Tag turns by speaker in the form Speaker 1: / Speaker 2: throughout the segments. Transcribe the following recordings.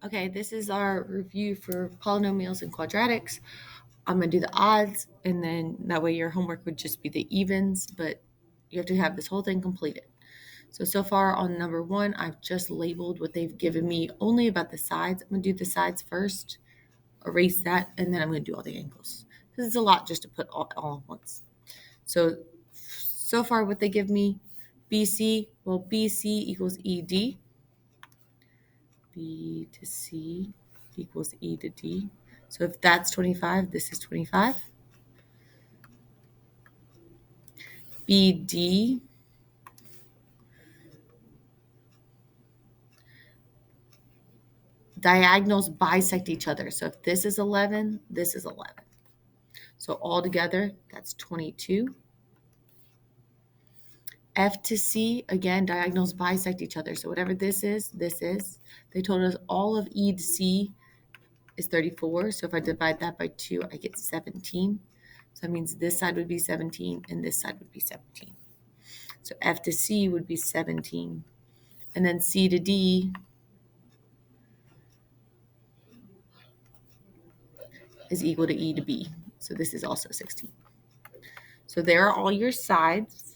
Speaker 1: Okay, this is our review for polynomials and quadratics. I'm going to do the odds, and then that way your homework would just be the evens, but you have to have this whole thing completed. So far on number 1, I've just labeled what they've given me only about the sides. I'm going to do the sides first, erase that, and then I'm going to do all the angles. Because it's a lot just to put all at once. So far what they give me, BC, well, BC equals ED. B to C equals E to D. So if that's 25, this is 25. BD diagonals bisect each other. So if this is 11, this is 11. So altogether, that's 22. F to C, again, diagonals bisect each other. So whatever this is, this is. They told us all of E to C is 34. So if I divide that by 2, I get 17. So that means this side would be 17 and this side would be 17. So F to C would be 17. And then C to D is equal to E to B. So this is also 16. So there are all your sides.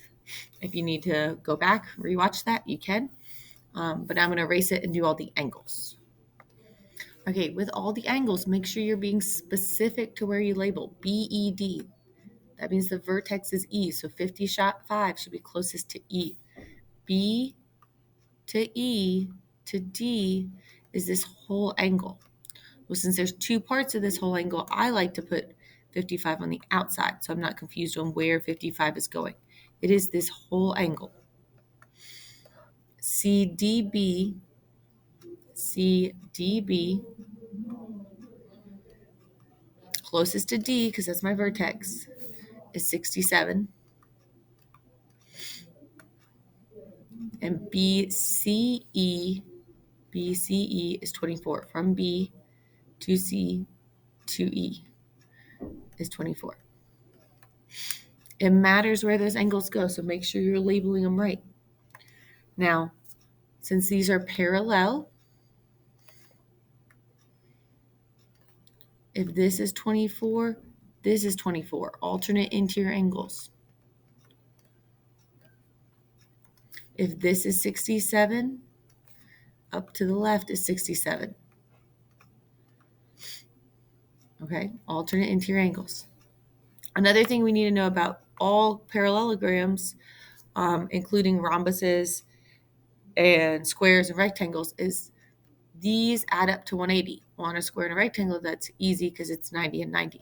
Speaker 1: If you need to go back, rewatch that, you can. But I'm going to erase it and do all the angles. Okay, with all the angles, make sure you're being specific to where you label. BED. That means the vertex is E. So 55 should be closest to E. B to E to D is this whole angle. Well, since there's two parts of this whole angle, I like to put 55 on the outside, so I'm not confused on where 55 is going. It is this whole angle. CDB, closest to D, because that's my vertex, is 67. And BCE is 24. From B to C to E is 24. It matters where those angles go, so make sure you're labeling them right. Now, since these are parallel, if this is 24, this is 24, alternate interior angles. If this is 67, up to the left is 67. Okay, alternate interior angles. Another thing we need to know about all parallelograms, including rhombuses and squares and rectangles, is these add up to 180. Well, on a square and a rectangle, that's easy because it's 90 and 90.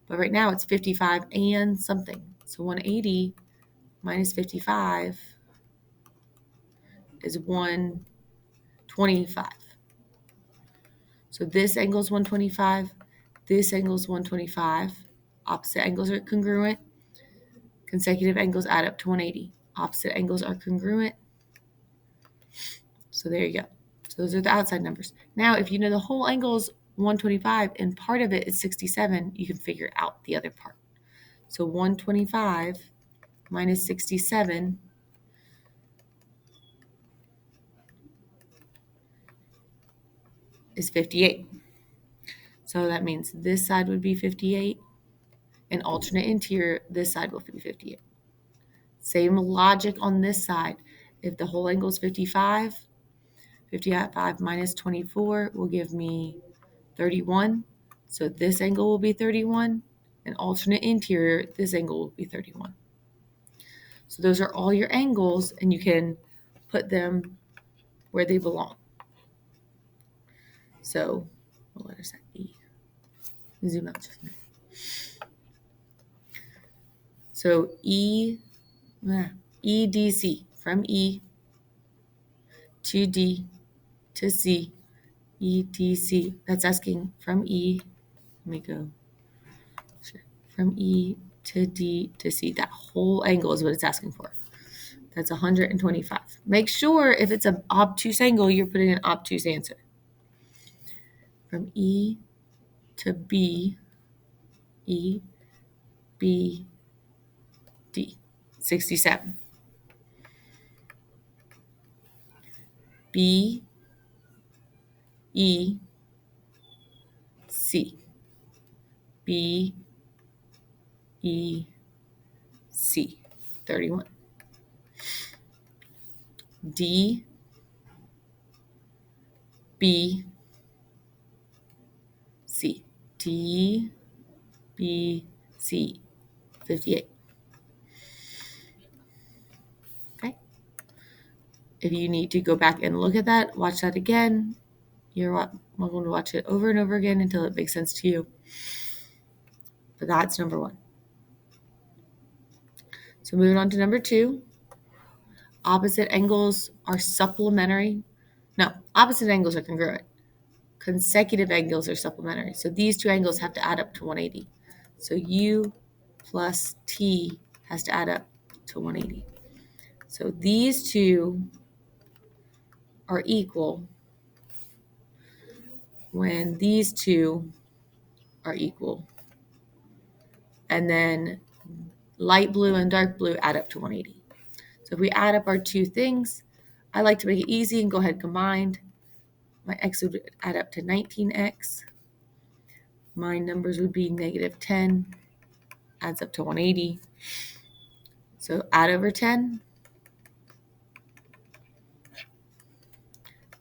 Speaker 1: But right now it's 55 and something. So 180 minus 55 is 125. So this angle is 125. This angle is 125. Opposite angles are congruent. Consecutive angles add up to 180. Opposite angles are congruent. So there you go. So those are the outside numbers. Now, if you know the whole angle is 125 and part of it is 67, you can figure out the other part. So 125 minus 67 is 58. So that means this side would be 58, and alternate interior, this side will be 58. Same logic on this side. If the whole angle is 55, 55 minus 24 will give me 31. So this angle will be 31, and alternate interior, this angle will be 31. So those are all your angles, and you can put them where they belong. So what letter is that? E. Zoom out just a minute. So EDC, from E to D to C, EDC. That's asking from E. Let me go. From E to D to C. That whole angle is what it's asking for. That's 125. Make sure if it's an obtuse angle, you're putting an obtuse answer. From E to B, E, B, D, 67. B, E, C. B, E, C. 31. D, B, C. D, B, C. 58. Okay. If you need to go back and look at that, watch that again. You're welcome to watch it over and over again until it makes sense to you. But that's number 1. So moving on to number 2. Opposite angles are supplementary. No, opposite angles are congruent. Consecutive angles are supplementary. So these two angles have to add up to 180. So U plus T has to add up to 180. So these two are equal when these two are equal. And then light blue and dark blue add up to 180. So if we add up our two things, I like to make it easy and go ahead and combine. My x would add up to 19x. My numbers would be negative 10, adds up to 180. So add over 10.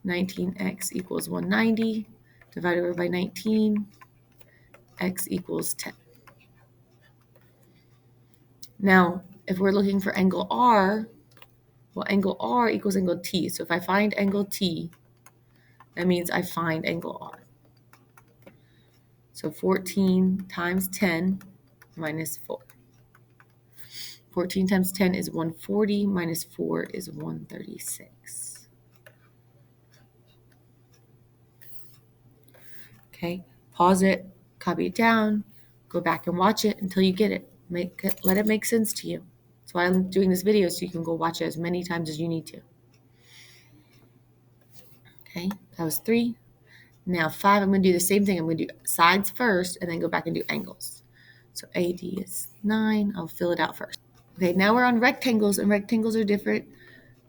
Speaker 1: 19x equals 190. Divided over by 19, x equals 10. Now, if we're looking for angle R, well, angle R equals angle T. So if I find angle T, that means I find angle R. So 14 times 10 minus 4. 14 times 10 is 140, minus 4 is 136. Okay, pause it, copy it down, go back and watch it until you get it. Let it make sense to you. That's why I'm doing this video, so you can go watch it as many times as you need to. Okay, that was 3. Now 5, I'm going to do the same thing. I'm going to do sides first and then go back and do angles. So AD is 9. I'll fill it out first. Okay, now we're on rectangles, and rectangles are different.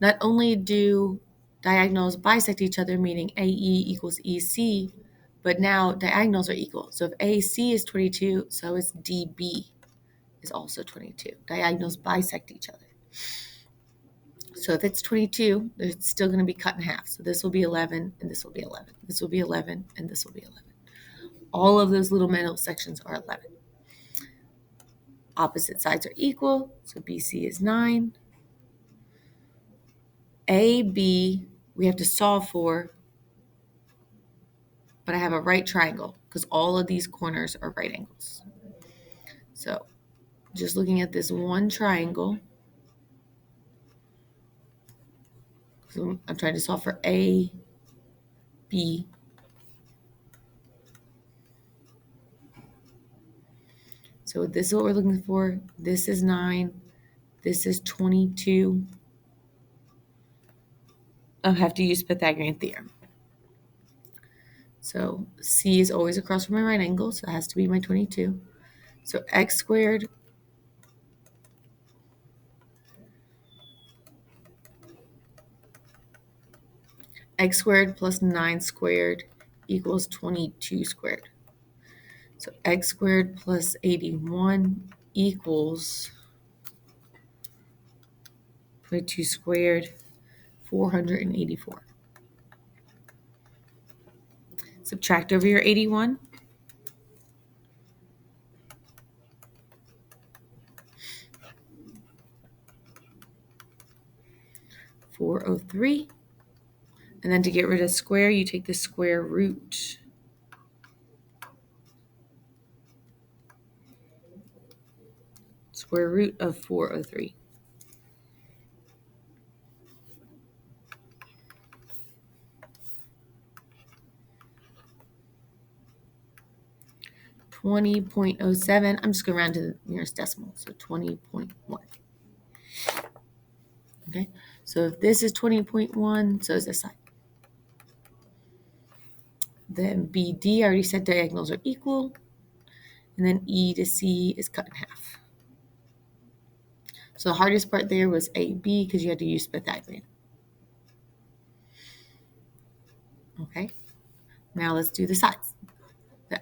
Speaker 1: Not only do diagonals bisect each other, meaning AE equals EC, but now diagonals are equal. So if AC is 22, so is DB is also 22. Diagonals bisect each other. So if it's 22, it's still going to be cut in half. So this will be 11, and this will be 11. This will be 11, and this will be 11. All of those little middle sections are 11. Opposite sides are equal, so BC is 9. AB, we have to solve for, but I have a right triangle because all of these corners are right angles. So just looking at this one triangle, so I'm trying to solve for A, B. So this is what we're looking for. This is 9. This is 22. I'll have to use Pythagorean theorem. So C is always across from my right angle, so it has to be my 22. So x squared plus 9 squared equals 22 squared. So x squared plus 81 equals 22 squared, 484. Subtract over your 81. .403. And then to get rid of square, you take the square root. Square root of 403. .07. I'm just going to round to the nearest decimal, so 20.1. Okay, so if this is 20.1, so is this side. Then BD, I already said diagonals are equal. And then E to C is cut in half. So the hardest part there was AB because you had to use Pythagorean. Okay, now let's do the sides.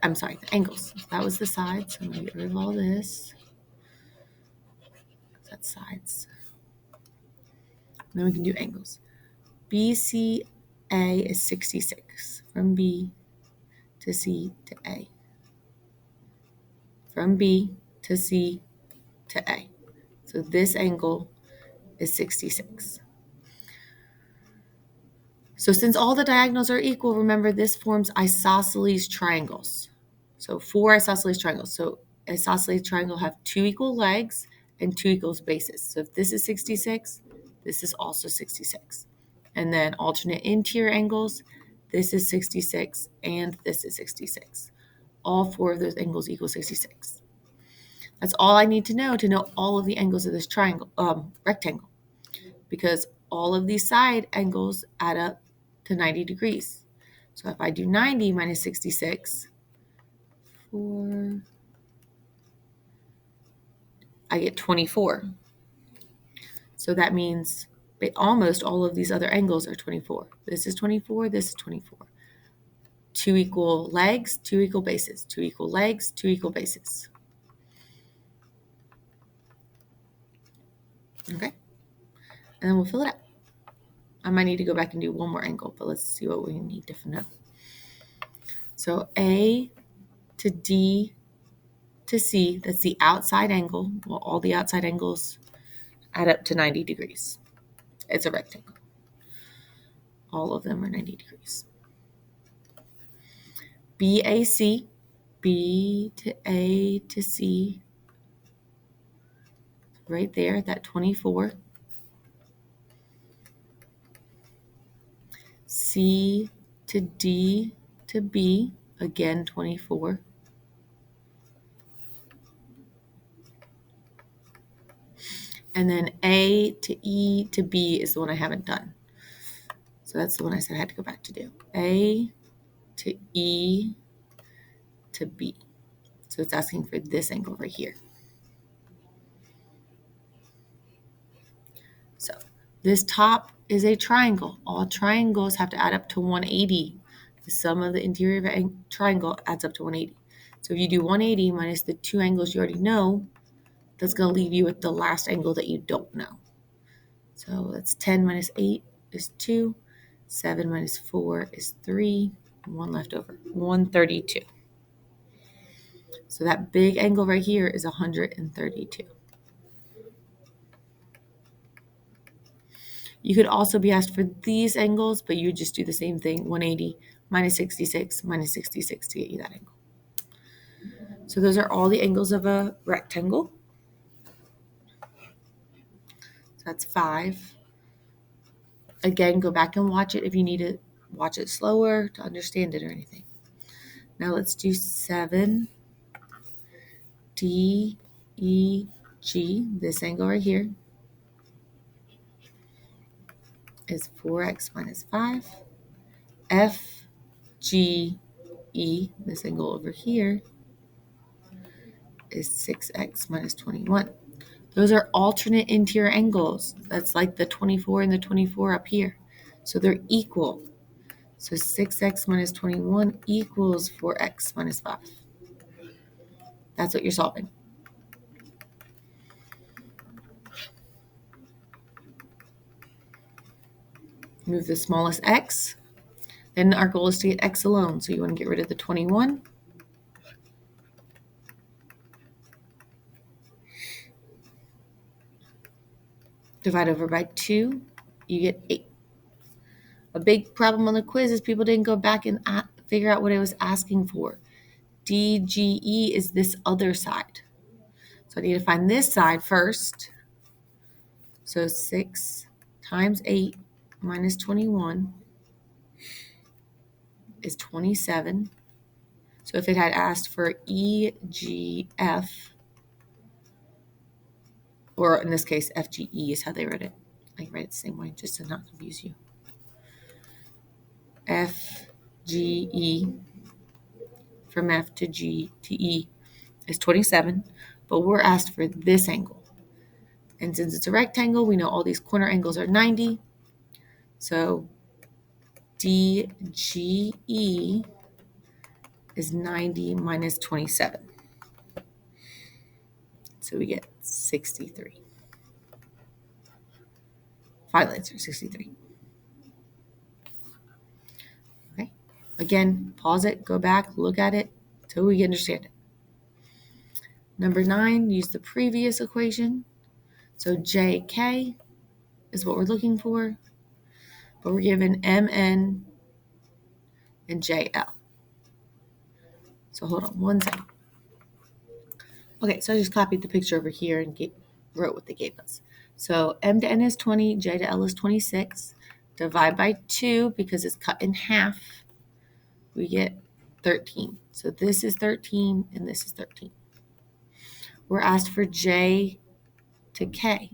Speaker 1: I'm sorry, the angles. That was the sides. So I'm going to get rid of all this. That's sides. And then we can do angles. BCA is 66 from B to C to A. From B to C to A. So this angle is 66. So since all the diagonals are equal, remember this forms isosceles triangles. So 4 isosceles triangles. So isosceles triangle have 2 equal legs and 2 equal bases. So if this is 66, this is also 66. And then alternate interior angles, this is 66 and this is 66. All 4 of those angles equal 66. That's all I need to know all of the angles of this triangle, rectangle, because all of these side angles add up to 90 degrees. So if I do 90 minus 66, I get 24. So that means almost all of these other angles are 24. This is 24, this is 24. 2 equal legs, 2 equal bases, 2 equal legs, 2 equal bases. Okay, and then we'll fill it out. I might need to go back and do one more angle, but let's see what we need to know. So A to D to C, that's the outside angle. Well, all the outside angles add up to 90 degrees. It's a rectangle. All of them are 90 degrees. BAC, B to A to C, right there, that 24. C to D to B, again 24. And then A to E to B is the one I haven't done. So that's the one I said I had to go back to do. A to E to B. So it's asking for this angle right here. So this top is a triangle. All triangles have to add up to 180. The sum of the interior of a triangle adds up to 180. So if you do 180 minus the 2 angles you already know, that's going to leave you with the last angle that you don't know. So that's 10 minus 8 is 2. 7 minus 4 is 3. 1 left over. 132. So that big angle right here is 132. You could also be asked for these angles, but you would just do the same thing, 180 minus 66 minus 66 to get you that angle. So those are all the angles of a rectangle. So that's 5. Again, go back and watch it if you need to watch it slower to understand it or anything. Now let's do 7. D, E, G, this angle right here is 4x minus 5. F, G, E, this angle over here is 6x minus 21. Those are alternate interior angles. That's like the 24 and the 24 up here. So they're equal. So 6x minus 21 equals 4x minus 5. That's what you're solving. Move the smallest x. Then our goal is to get x alone. So you want to get rid of the 21. Divide over by 2, you get 8. A big problem on the quiz is people didn't go back and figure out what it was asking for. DGE is this other side. So I need to find this side first. So 6 times 8 minus 21 is 27. So if it had asked for EGF, or in this case, FGE is how they wrote it. I write it the same way just to not confuse you. FGE from F to G to E is 27, but we're asked for this angle. And since it's a rectangle, we know all these corner angles are 90. So DGE is 90 minus 27. So we get 63. Final answer, 63. Okay. Again, pause it, go back, look at it until we understand it. Number 9, use the previous equation. So JK is what we're looking for, but we're given MN and JL. So hold on one second. Okay, so I just copied the picture over here and wrote what they gave us. So M to N is 20, J to L is 26. Divide by 2 because it's cut in half. We get 13. So this is 13 and this is 13. We're asked for J to K.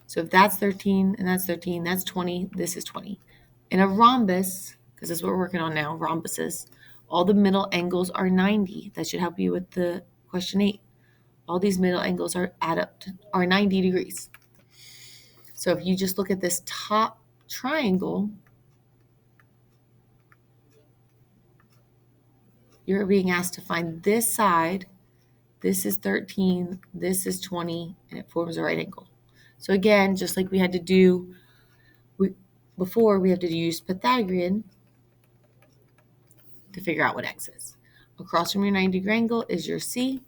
Speaker 1: So if that's 13 and that's 13, that's 20, this is 20. In a rhombus, because that's what we're working on now, rhombuses, all the middle angles are 90. That should help you with the question 8. All these middle angles are 90 degrees. So if you just look at this top triangle, you're being asked to find this side. This is 13, this is 20, and it forms a right angle. So again, just like we had to do before, we have to use Pythagorean to figure out what x is. Across from your 90-degree angle is your C.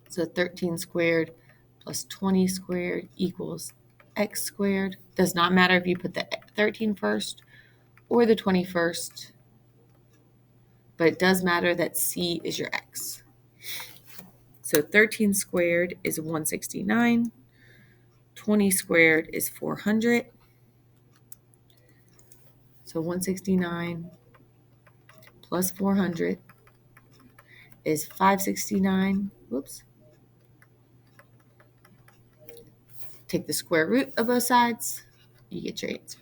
Speaker 1: So 13 squared plus 20 squared equals x squared. Does not matter if you put the 13 first or the 20 first, but it does matter that C is your x. So 13 squared is 169. 20 squared is 400. So 169 plus 400 is 569. Whoops. Take the square root of both sides. You get your answer.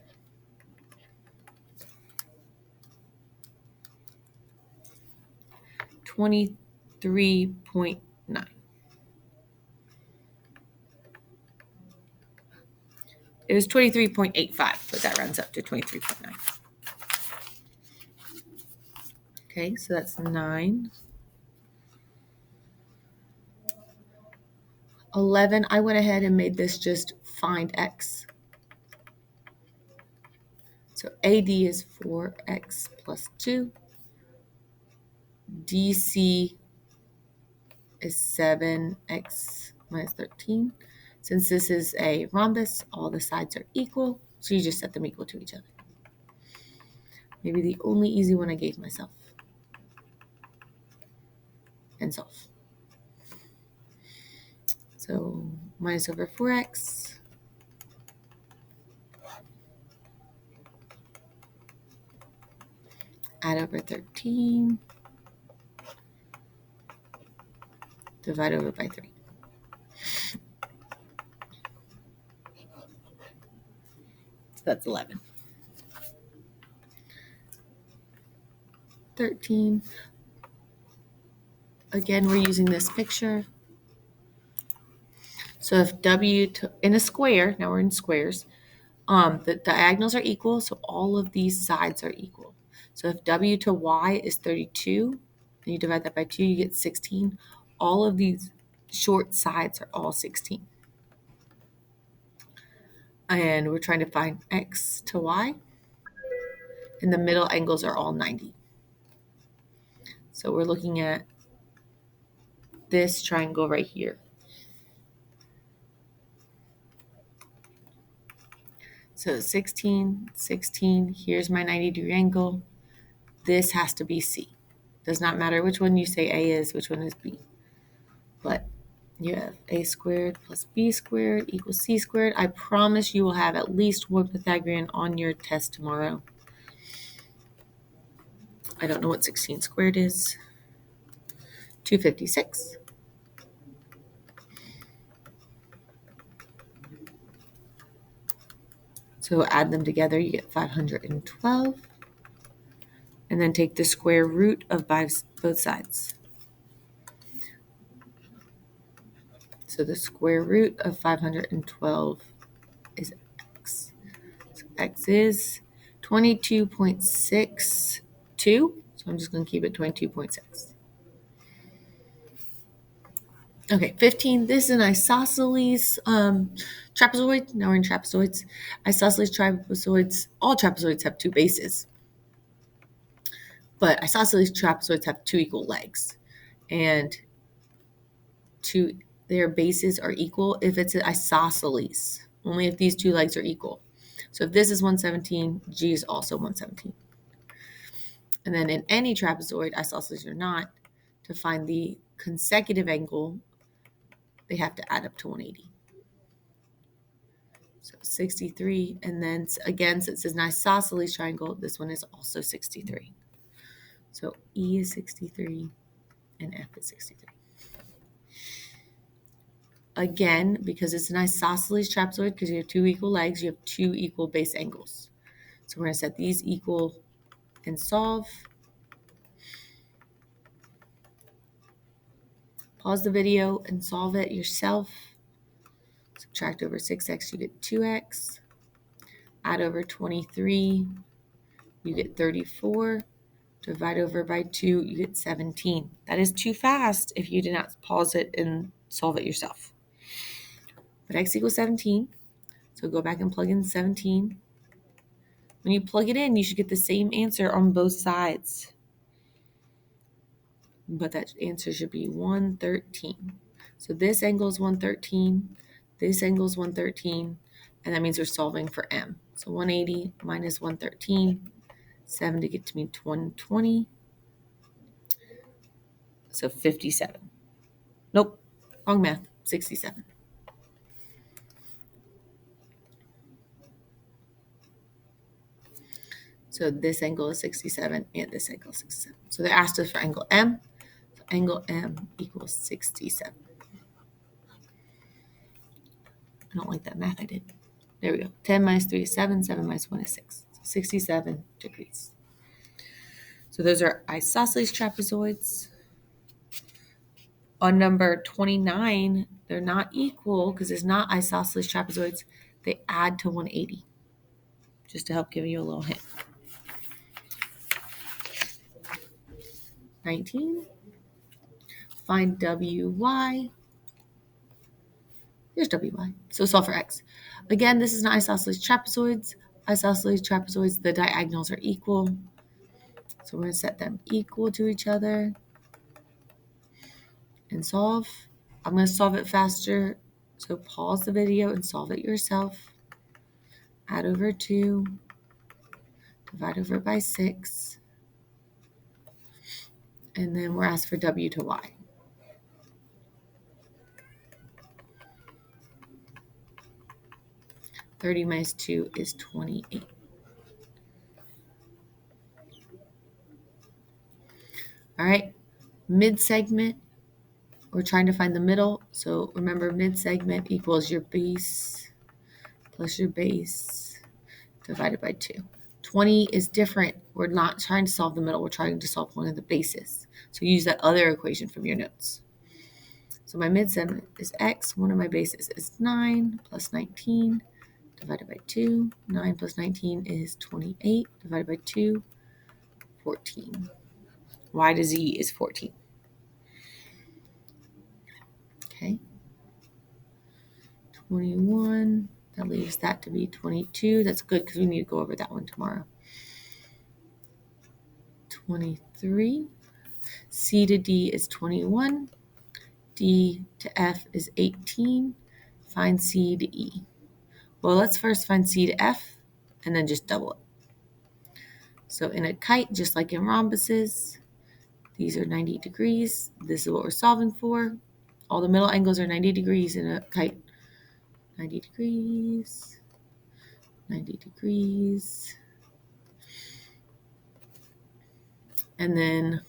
Speaker 1: $23.9. It was 23.85, but that rounds up to 23.9. Okay, so that's 9. 11, I went ahead and made this just find x. So AD is 4x plus 2. DC is 7x minus 13. Since this is a rhombus, all the sides are equal, so you just set them equal to each other. Maybe the only easy one I gave myself. And solve. So minus over 4x. Add over 13. Divide over by 3. So that's 11. 13. Again, we're using this picture. So if W in a square, now we're in squares, the diagonals are equal, so all of these sides are equal. So if W to Y is 32, and you divide that by 2, you get 16. All of these short sides are all 16. And we're trying to find X to Y. And the middle angles are all 90. So we're looking at this triangle right here. So 16, 16, here's my 90-degree angle. This has to be C. Does not matter which one you say A is, which one is B. But you have A squared plus B squared equals C squared. I promise you will have at least one Pythagorean on your test tomorrow. I don't know what 16 squared is. 256. So add them together, you get 512. And then take the square root of both sides. So the square root of 512 is x. So x is 22.6 2, so I'm just going to keep it 22.6. Okay, 15. This is an isosceles trapezoid. Now we're in trapezoids. Isosceles trapezoids, all trapezoids have 2 bases, but isosceles trapezoids have 2 equal legs. And their bases are equal if it's an isosceles, only if these 2 legs are equal. So if this is 117, G is also 117. And then in any trapezoid, isosceles or not, to find the consecutive angle, they have to add up to 180. So 63, and then again, since it's an isosceles triangle, this one is also 63. So E is 63 and F is 63. Again, because it's an isosceles trapezoid, because you have 2 equal legs, you have 2 equal base angles. So we're going to set these equal and solve. Pause the video and solve it yourself. Subtract over 6x, you get 2x. Add over 23, you get 34. Divide over by 2, you get 17. That is too fast if you did not pause it and solve it yourself. But x equals 17, so go back and plug in 17. When you plug it in, you should get the same answer on both sides. But that answer should be 113. So this angle is 113, this angle is 113, and that means we're solving for m. So 180 minus 113, 7 to get to me 120. So 57. Nope, wrong math, 67. So this angle is 67 and this angle is 67. So they asked us for angle M. So angle M equals 67. I don't like that math I did. There we go. 10 minus 3 is 7. 7 minus 1 is 6. So 67 degrees. So those are isosceles trapezoids. On number 29, they're not equal because it's not isosceles trapezoids. They add to 180. Just to help give you a little hint. 19. Find WY. Here's WY. So solve for X. Again, this is not isosceles trapezoids. Isosceles trapezoids, the diagonals are equal. So we're going to set them equal to each other and solve. I'm going to solve it faster. So pause the video and solve it yourself. Add over 2. Divide over by 6. And then we're asked for W to Y. $30 minus 2 is 28. All right, mid-segment, we're trying to find the middle. So remember, mid-segment equals your base plus your base divided by 2. 20 is different. We're not trying to solve the middle. We're trying to solve one of the bases. So use that other equation from your notes. So my mid-segment is x. One of my bases is 9 plus 19 divided by 2. 9 plus 19 is 28 divided by 2, 14. Y to z is 14. Okay. 21. That leaves that to be 22. That's good because we need to go over that one tomorrow. 23. C to D is 21. D to F is 18. Find C to E. Well, let's first find C to F and then just double it. So in a kite, just like in rhombuses, these are 90 degrees. This is what we're solving for. All the middle angles are 90 degrees in a kite. 90 degrees, 90 degrees. And then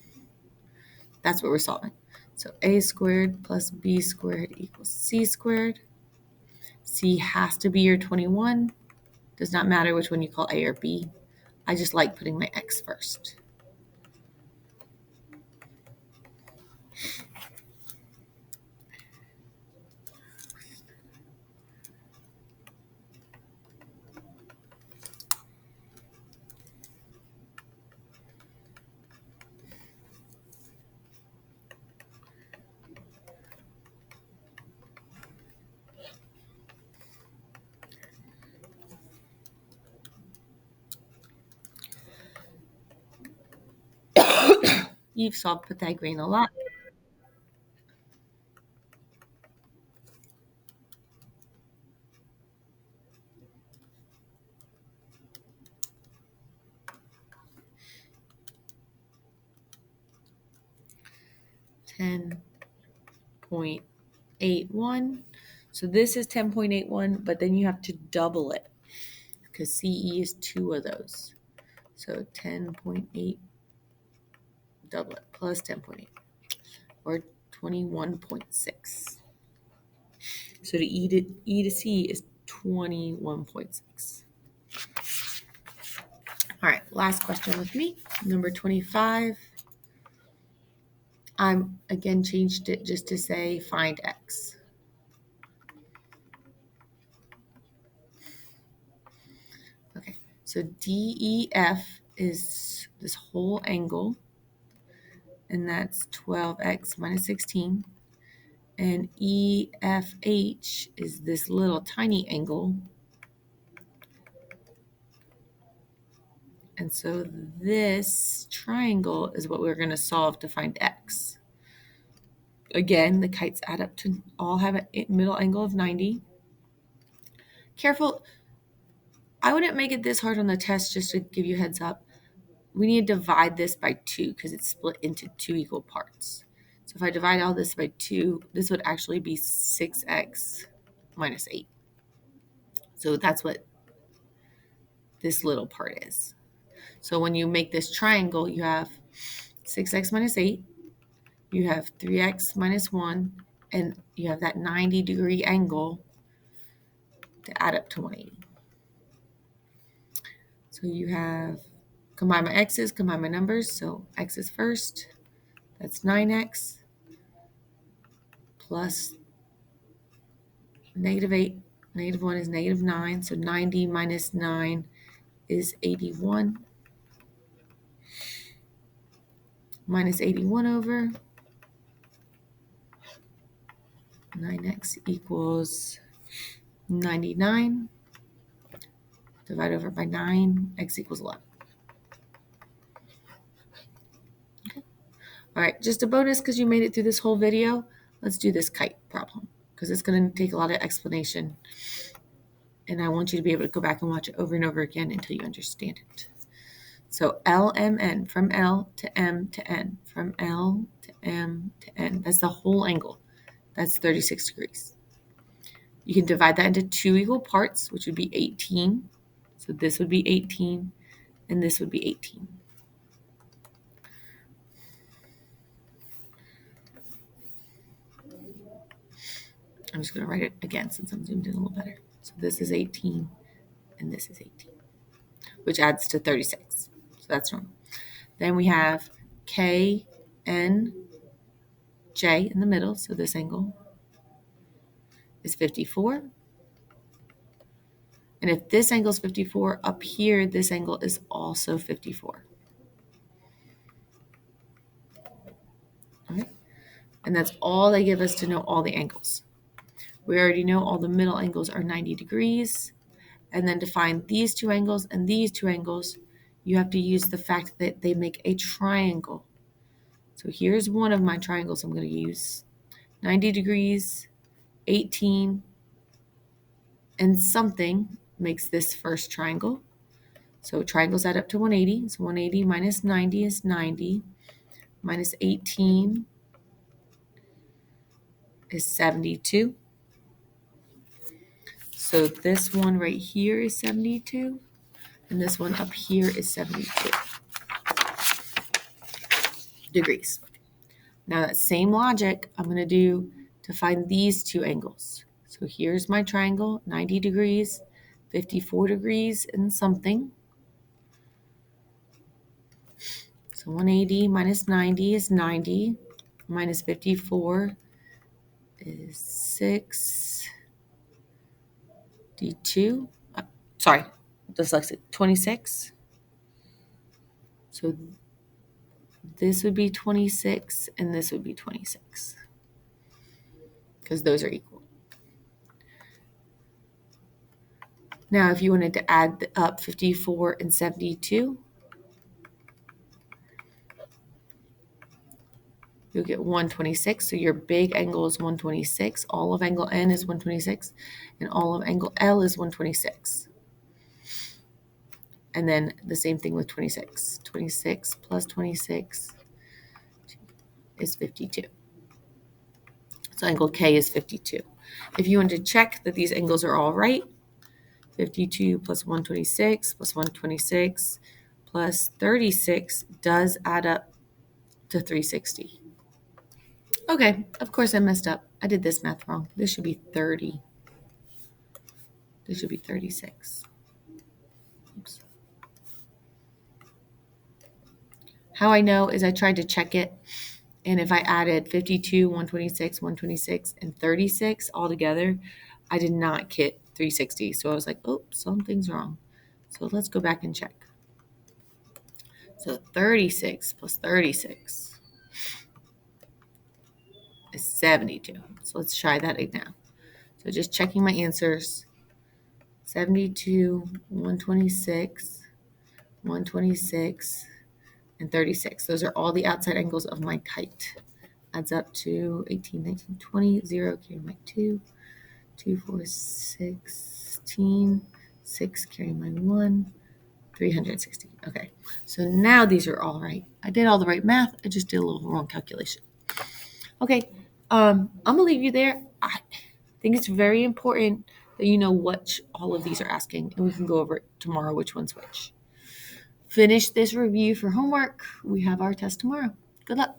Speaker 1: that's what we're solving. So a squared plus b squared equals c squared. C has to be your 21. Does not matter which one you call A or B. I just like putting my X first. You've solved Pythagorean a lot. Ten 10.81. So this is 10.81, but then you have to double it because CE is 2 of those. So 10.8 double it plus 10.8 or 21.6. So to E to C is 21.6. All right, last question with me. Number 25. I'm again changed it just to say find X. Okay, so DEF is this whole angle, and that's 12x minus 16. And EFH is this little tiny angle. And so this triangle is what we're going to solve to find X. Again, the kites add up to all have a middle angle of 90. Careful, I wouldn't make it this hard on the test, just to give you a heads up. We need to divide this by 2 because it's split into 2 equal parts. So if I divide all this by 2, this would actually be 6x minus 8. So that's what this little part is. So when you make this triangle, you have 6x minus 8, you have 3x minus 1, and you have that 90-degree angle to add up to 180. So you have, combine my x's, combine my numbers. So x is first, that's 9x plus negative 8, negative 1 is negative 9. So 90 minus 9 is 81. Minus 81 over 9x equals 99. Divide over by 9, x equals 11. Okay. All right, just a bonus because you made it through this whole video. Let's do this kite problem because it's going to take a lot of explanation. And I want you to be able to go back and watch it over and over again until you understand it. So LMN, from L to M to N, from L to M to N. That's the whole angle. That's 36 degrees. You can divide that into 2 equal parts, which would be 18. So this would be 18, and this would be 18. I'm just going to write it again since I'm zoomed in a little better. So this is 18, and this is 18, which adds to 36. So that's wrong. Then we have K, N, J in the middle. So this angle is 54. And if this angle is 54, up here, this angle is also 54. All right. And that's all they give us to know all the angles. We already know all the middle angles are 90 degrees. And then to find these 2 angles and these 2 angles, you have to use the fact that they make a triangle. So here's one of my triangles I'm going to use. 90 degrees, 18, and something makes this first triangle. So triangles add up to 180. So 180 minus 90 is 90. Minus 18 is 72. So this one right here is 72. And this one up here is 72 degrees. Now that same logic I'm going to do to find these 2 angles. So here's my triangle, 90 degrees, 54 degrees, and something. So 180 minus 90 is 90, minus 54 is 62. Sorry, dyslexic, 26. So this would be 26, and this would be 26, because those are equal. Now, if you wanted to add up 54 and 72, you'll get 126. So your big angle is 126. All of angle N is 126. And all of angle L is 126. And then the same thing with 26. 26 plus 26 is 52. So angle K is 52. If you want to check that these angles are all right, 52 plus 126 plus 126 plus 36 does add up to 360. Okay, of course I messed up. I did this math wrong. This should be 30. This should be 36. Oops. How I know is I tried to check it, and if I added 52, 126, 126, and 36 all together, I did not get 360. So I was like, oh, something's wrong. So let's go back and check. So 36 plus 36 is 72. So let's try that now. So just checking my answers. 72, 126, 126, and 36. Those are all the outside angles of my kite. Adds up to 18, 19, 20, 0, carry my 2, 2, 4, 16, 6, carry my 1, 360. Okay, so now these are all right. I did all the right math. I just did a little wrong calculation. Okay, I'm going to leave you there. I think it's very important that you know what all of these are asking, and we can go over it tomorrow, which one's which. Finish this review for homework. We have our test tomorrow. Good luck.